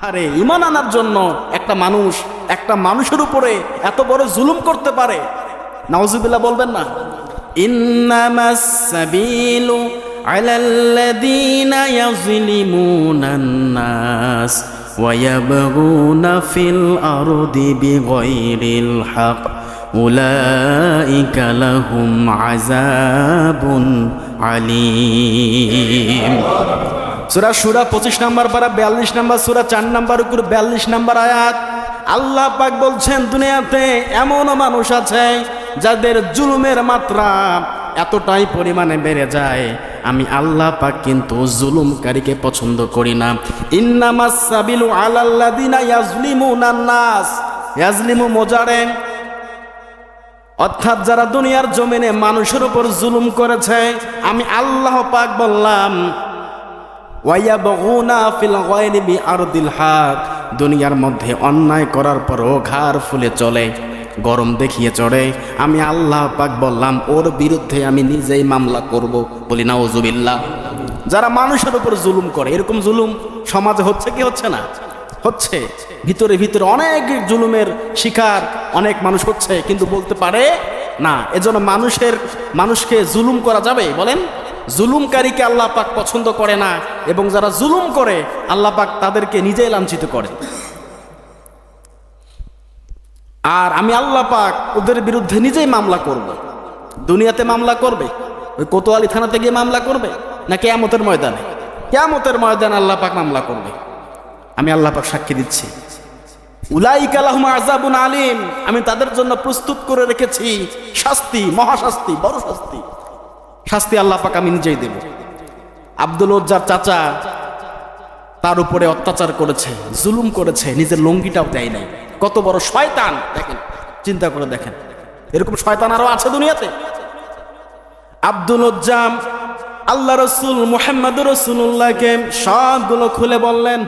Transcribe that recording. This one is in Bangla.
আরে ঈমান আনার জন্য একটা মানুষের উপরে এত বড় জুলুম করতে পারে? নাউজুবিল্লাহ বলবেন না? ইন্নামাস সাবিলু আলাল্লাযীনা ইয়াযলিমুনান নাস ওয়া ইয়াবগুনা ফিল আরদি বিগাইরিল হক উলাইকা লাহুম আযাবুন আলীম। সূরা সূরা 25 নম্বর পারা 42 নম্বর সূরা 4 নম্বর উপর 42 নম্বর আয়াত। আল্লাহ পাক বলছেন দুনিয়াতে এমনও মানুষ আছে যাদের জুলুমের মাত্রা এতটাই পরিমাণে বেড়ে যায়, আমি আল্লাহ পাক কিন্তু জুলুমকারীকে পছন্দ করি না। ইন্নামাস সাবিলু আলাল্লাযিনা ইয়াজলিমুনান নাস, ইয়াজলিমু মুজারে, অর্থাৎ যারা দুনিয়ার জমিনে মানুষের উপর জুলুম করেছে, আমি আল্লাহ পাক বললাম ওয়ায়াবগুনা ফিল গায়রি বিআরদিল হক, দুনিয়ার মধ্যে অন্যায় করার পরও ঘাড় ফুলে চলে, গরম দেখিয়ে চড়ে, আমি আল্লাহ পাক বললাম ওর বিরুদ্ধে আমি নিজেই মামলা করব। বলি নাউজুবিল্লাহ। যারা মানুষের উপর জুলুম করে, এরকম জুলুম সমাজে হচ্ছে কি হচ্ছে না? হচ্ছে। ভিতরে ভিতরে অনেক জুলুমের শিকার অনেক মানুষ হচ্ছে, কিন্তু বলতে পারে না। এজন্য মানুষকে জুলুম করা যাবে? বলেন। জুলুমকারীকে আল্লাহ পাক পছন্দ করে না, এবং যারা জুলুম করে আল্লাহ পাক তাদেরকে নিজেই লাঞ্ছিত করে। আর আমি আল্লাহ পাক ওদের বিরুদ্ধে নিজেই মামলা করব। দুনিয়াতে মামলা করবে, ওই কোতোয়ালি থানাতে গিয়ে মামলা করবে, না কিয়ামতের ময়দানে? কিয়ামতের ময়দানে আল্লাহ পাক মামলা করবে। আমি আল্লাহ পাক সাক্ষী দিচ্ছি। উলাইকা লাহুম আযাবুন আলীম, আমি তাদের জন্য প্রস্তুত করে রেখেছি শাস্তি, মহাশাস্তি, বড় শাস্তি। শাস্তি আল্লাহ পাক আমি নিজেই দেব। আব্দুল উজ্জার চাচা তার উপরে অত্যাচার করেছে, জুলুম করেছে, নিজের লঙ্গিটাও দেয় নাই। কত বড় শয়তান দেখেন, চিন্তা করে দেখেন। এরকম শয়তান আরো আছে দুনিয়াতে। আব্দুল উজ্জাম আল্লাহ রসুল মুহাম্মদুর রাসূলুল্লাহকে সবগুলো খুলে বললেন,